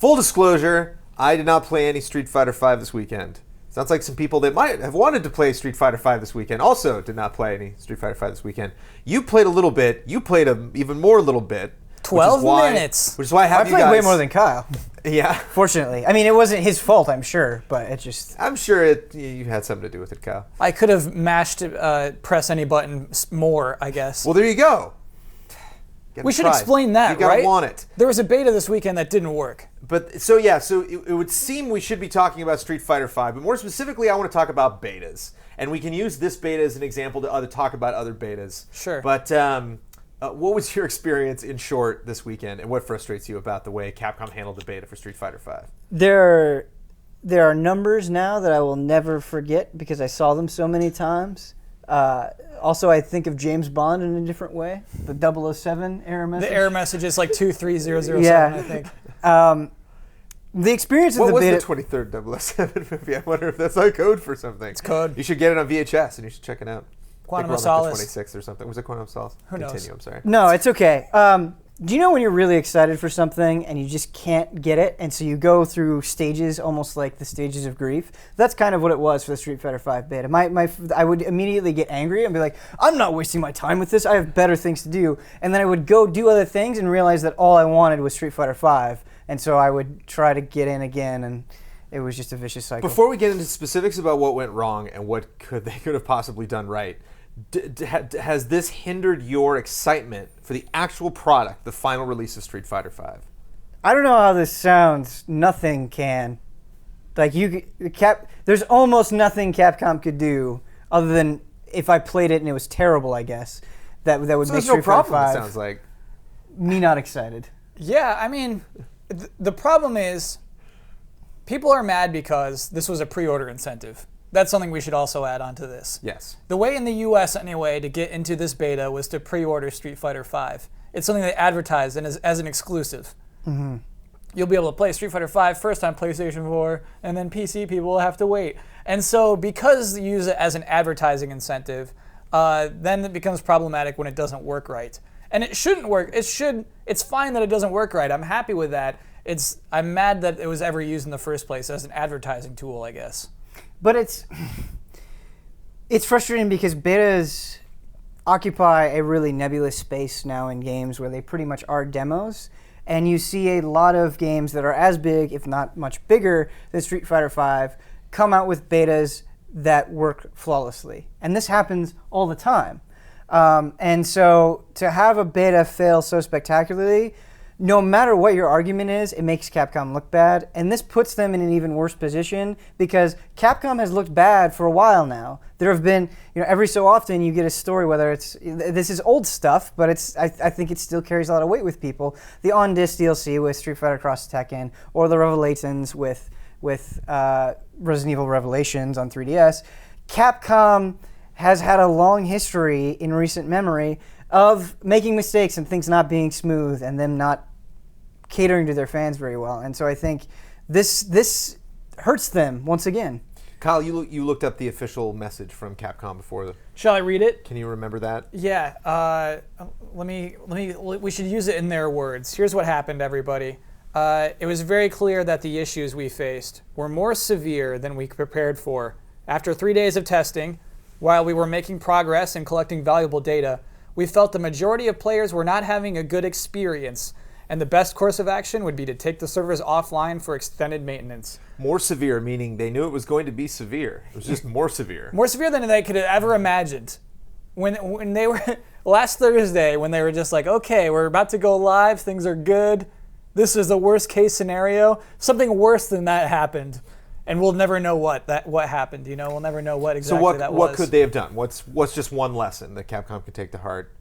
Full disclosure, I did not play any Street Fighter V this weekend. Sounds like some people that might have wanted to play Street Fighter V this weekend also did not play any Street Fighter V this weekend. You played a little bit. You played an even more little bit. 12 minutes. Which is why I have you guys. I played way more than Kyle. Yeah. Fortunately. I mean, it wasn't his fault, I'm sure, but it just... I'm sure you had something to do with it, Kyle. I could have mashed press any button more, I guess. Well, there you go. We should explain that, you right? You gotta want it. There was a beta this weekend that didn't work. But so it would seem we should be talking about Street Fighter V, but more specifically, I want to talk about betas, and we can use this beta as an example to talk about other betas. Sure. But what was your experience in short this weekend, and what frustrates you about the way Capcom handled the beta for Street Fighter V? There are numbers now that I will never forget because I saw them so many times. Also, I think of James Bond in a different way. The 007 error message. The error message is like 23007, yeah. I think. The experience of the beta... What was the 23rd 007 movie? I wonder if that's like code for something. It's code. You should get it on VHS, and you should check it out. Quantum of Solace. 26 or something. Was it Quantum of Solace? Who knows? Continue, I'm sorry. No, it's okay. Do you know when you're really excited for something and you just can't get it, and so you go through stages almost like the stages of grief? That's kind of what it was for the Street Fighter V beta. I would immediately get angry and be like, I'm not wasting my time with this. I have better things to do. And then I would go do other things and realize that all I wanted was Street Fighter V. And so I would try to get in again, and it was just a vicious cycle. Before we get into specifics about what went wrong and what they could have possibly done right, has this hindered your excitement for the actual product, the final release of Street Fighter V? I don't know how this sounds. Nothing can. Like there's almost nothing Capcom could do other than if I played it and it was terrible, I guess. That would make Street Fighter V. It sounds like me not excited. Yeah, I mean, the problem is people are mad because this was a pre-order incentive. That's something we should also add on to this. Yes. The way in the US anyway to get into this beta was to pre-order Street Fighter V. It's something they advertised and as an exclusive. Mm-hmm. You'll be able to play Street Fighter V first on PlayStation 4, and then PC people will have to wait. And so because you use it as an advertising incentive, then it becomes problematic when it doesn't work right. And it shouldn't work. It's fine that it doesn't work right. I'm happy with that. I'm mad that it was ever used in the first place as an advertising tool, I guess. But it's frustrating because betas occupy a really nebulous space now in games where they pretty much are demos, and you see a lot of games that are as big, if not much bigger, than Street Fighter V come out with betas that work flawlessly. And this happens all the time. And so to have a beta fail so spectacularly, no matter what your argument is, it makes Capcom look bad. And this puts them in an even worse position because Capcom has looked bad for a while now. There have been, every so often you get a story, whether this is old stuff, but I think it still carries a lot of weight with people. The on-disc DLC with Street Fighter Cross Tekken, or the Revelations with Resident Evil Revelations on 3DS. Capcom has had a long history in recent memory of making mistakes and things not being smooth and them not catering to their fans very well. And so I think this hurts them once again. Kyle, you looked up the official message from Capcom before. Shall I read it? Can you remember that? Yeah. We should use it in their words. Here's what happened, everybody. It was very clear that the issues we faced were more severe than we prepared for. After 3 days of testing, while we were making progress and collecting valuable data, we felt the majority of players were not having a good experience, and the best course of action would be to take the servers offline for extended maintenance. More severe, meaning they knew it was going to be severe. It was just more severe. More severe than they could have ever imagined. When they were, last Thursday, when they were just like, okay, we're about to go live, things are good, this is the worst case scenario, something worse than that happened. And we'll never know what happened. We'll never know what exactly that was. So what could they have done? What's just one lesson that Capcom could take to heart?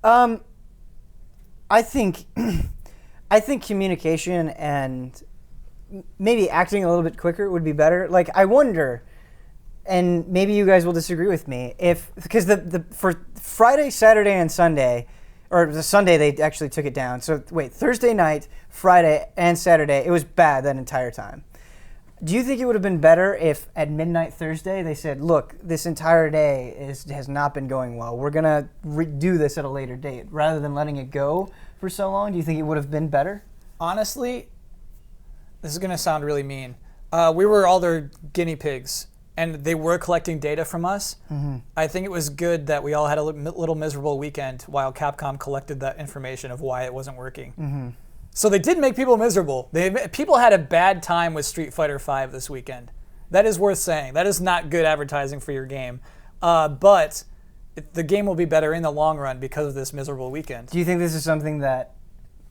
I think communication and maybe acting a little bit quicker would be better. Like, I wonder, and maybe you guys will disagree with me, because for Friday, Saturday, and Sunday, or the Sunday they actually took it down. So wait, Thursday night, Friday, and Saturday, it was bad that entire time. Do you think it would have been better if at midnight Thursday they said, look, this entire day has not been going well. We're going to redo this at a later date, rather than letting it go for so long? Do you think it would have been better? Honestly, This is going to sound really mean. We were all their guinea pigs, and they were collecting data from us. Mm-hmm. I think it was good that we all had a little miserable weekend while Capcom collected that information of why it wasn't working. Mm-hmm. So they did make people miserable. People had a bad time with Street Fighter V this weekend. That is worth saying. That is not good advertising for your game. But the game will be better in the long run because of this miserable weekend. Do you think this is something that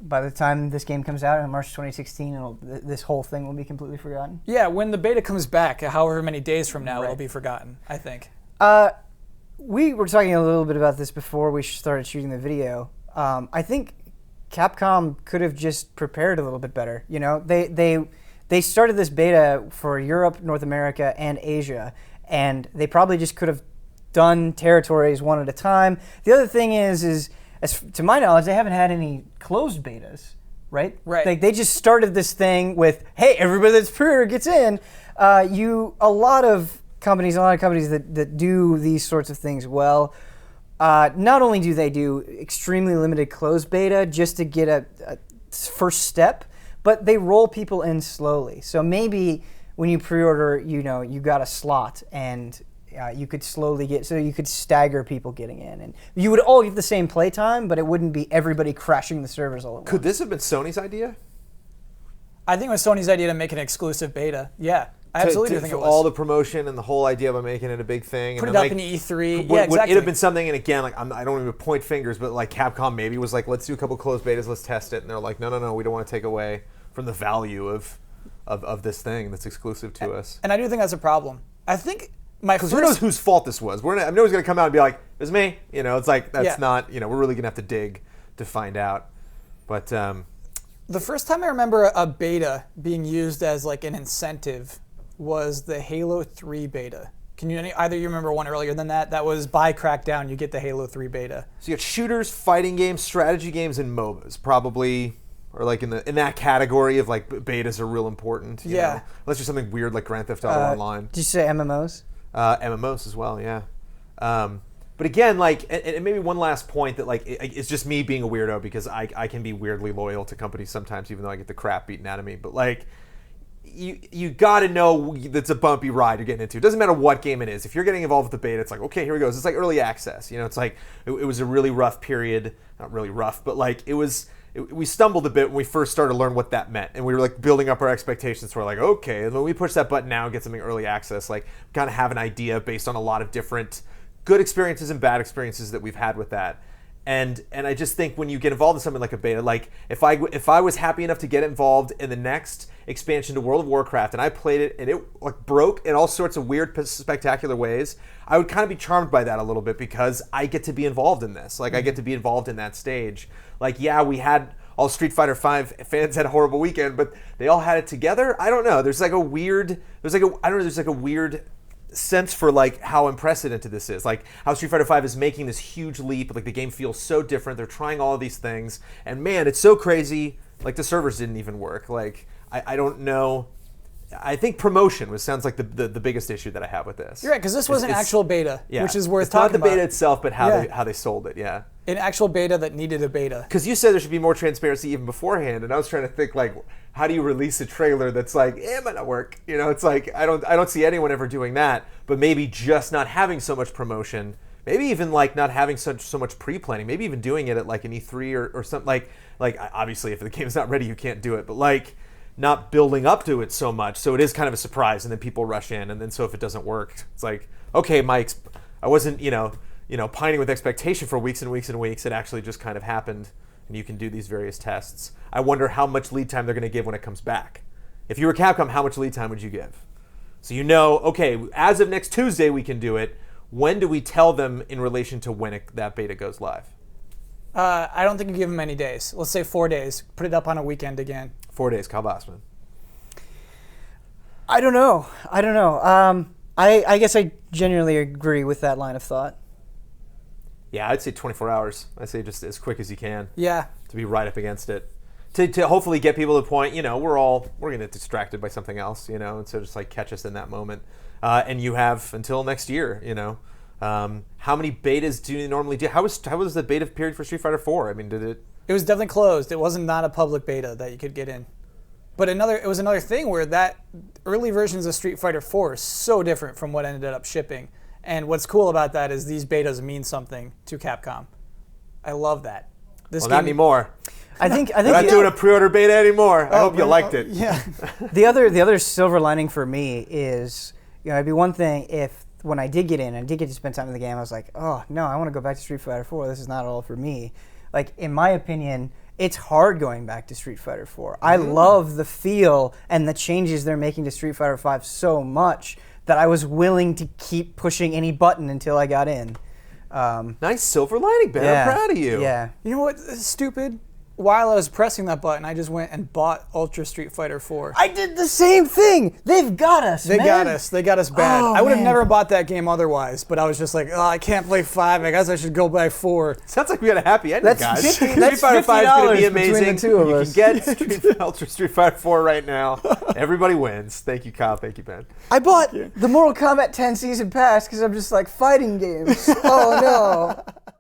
by the time this game comes out in March 2016, this whole thing will be completely forgotten? Yeah, when the beta comes back, however many days from now, it'll be forgotten, I think. We were talking a little bit about this before we started shooting the video. I think Capcom could have just prepared a little bit better. You know, they started this beta for Europe, North America, and Asia, and they probably just could have done territories one at a time. The other thing is as to my knowledge, they haven't had any closed betas, right? Right. Like they just started this thing with, hey, everybody that's pre-order gets in. A lot of companies that do these sorts of things well, not only do they do extremely limited closed beta just to get a first step, but they roll people in slowly. So maybe when you pre-order, you got a slot and you could slowly you could stagger people getting in. And you would all get the same playtime, but it wouldn't be everybody crashing the servers all at once. Could this have been Sony's idea? I think it was Sony's idea to make an exclusive beta. Yeah, I absolutely think it was. All the promotion and the whole idea about making it a big thing. Put and it then, up in E3. Would Exactly. it have been something, and again, like I don't even point fingers, but like Capcom maybe was like, let's do a couple closed betas, let's test it. And they're like, no, we don't want to take away from the value of this thing that's exclusive to us. And I do think that's a problem. I think because who knows whose fault this was? I'm always going to come out and be like, it was me. It's like, that's not, we're really going to have to dig to find out. But the first time I remember a beta being used as like an incentive was the Halo 3 beta. Can either you remember one earlier than that? That was buy Crackdown, you get the Halo 3 beta. So you got shooters, fighting games, strategy games, and MOBAs, probably, or like in that category of like betas are real important. You know? Unless you're something weird like Grand Theft Auto Online. Did you say MMOs? MMOs as well, yeah. But again, like, and maybe one last point that like it's just me being a weirdo because I can be weirdly loyal to companies sometimes, even though I get the crap beaten out of me. But like, you got to know that's a bumpy ride you're getting into. It doesn't matter what game it is. If you're getting involved with the beta, it's like, okay, here we go. It's like early access. It's like it was a really rough period. Not really rough, but like we stumbled a bit when we first started to learn what that meant, and we were like building up our expectations. We're like, okay, and when we push that button now and get something early access, like we kind of have an idea based on a lot of different good experiences and bad experiences that we've had with that. And I just think when you get involved in something like a beta, like if I was happy enough to get involved in the next expansion to World of Warcraft and I played it and it like broke in all sorts of weird, spectacular ways, I would kind of be charmed by that a little bit because I get to be involved in this. Like I get to be involved in that stage. Like, yeah, we had all Street Fighter V fans had a horrible weekend, but they all had it together. I don't know. There's like a weird sense for like how unprecedented this is. Like how Street Fighter V is making this huge leap. Like the game feels so different. They're trying all of these things, and man, it's so crazy. Like the servers didn't even work. Like I don't know. I think promotion sounds like the biggest issue that I have with this. You're right, because this was an actual beta, which is worth it's talking about. Not the beta itself, but how they sold it. Yeah. An actual beta that needed a beta. Because you said there should be more transparency even beforehand, and I was trying to think like, how do you release a trailer that's like, it might not work? It's like I don't see anyone ever doing that. But maybe just not having so much promotion, maybe even like not having so much pre-planning, maybe even doing it at like an E3 or something like obviously if the game's not ready you can't do it, but like not building up to it so much, so it is kind of a surprise, and then people rush in, and then so if it doesn't work, it's like, okay, I wasn't pining with expectation for weeks and weeks and weeks. It actually just kind of happened, and you can do these various tests. I wonder how much lead time they're going to give when it comes back. If you were Capcom, how much lead time would you give? So okay, as of next Tuesday we can do it. When do we tell them in relation to when that beta goes live? I don't think you give them any days. Let's say 4 days. Put it up on a weekend again. 4 days, Kyle Bossman. I don't know. I guess I genuinely agree with that line of thought. Yeah, I'd say 24 hours. I'd say just as quick as you can. Yeah. To be right up against it. To hopefully get people to the point, we're going to get distracted by something else, and so just like catch us in that moment. And you have until next year, How many betas do you normally do? How was the beta period for Street Fighter 4? I mean, did it... It was definitely closed. It wasn't not a public beta that you could get in. But it was another thing where that early versions of Street Fighter 4 are so different from what ended up shipping. And what's cool about that is these betas mean something to Capcom. I love that. Well, not anymore. I think We're not doing a pre-order beta anymore. I hope you liked it. Yeah. the other silver lining for me is, it'd be one thing if when I did get in and did get to spend time in the game, I was like, oh no, I want to go back to Street Fighter 4. This is not all for me. Like, in my opinion, it's hard going back to Street Fighter 4. I love the feel and the changes they're making to Street Fighter 5 so much that I was willing to keep pushing any button until I got in. Nice silver lining, Ben. Yeah, I'm proud of you. Yeah. You know what? It's stupid. While I was pressing that button, I just went and bought Ultra Street Fighter 4. I did the same thing. They've got us, They man. got us. They got us bad. Oh, I would have man. never bought that game otherwise, but I was just like, oh, I can't play 5. I guess I should go buy 4. Sounds like we got a happy ending, That's guys. 50 Street that's Fighter 5 is going to be $50 between amazing. the two of you us. can get Ultra Street Fighter 4 right now. Everybody wins. Thank you, Kyle. Thank you, Ben. I bought the Mortal Kombat 10 Season Pass because I'm just like, fighting games. Oh no.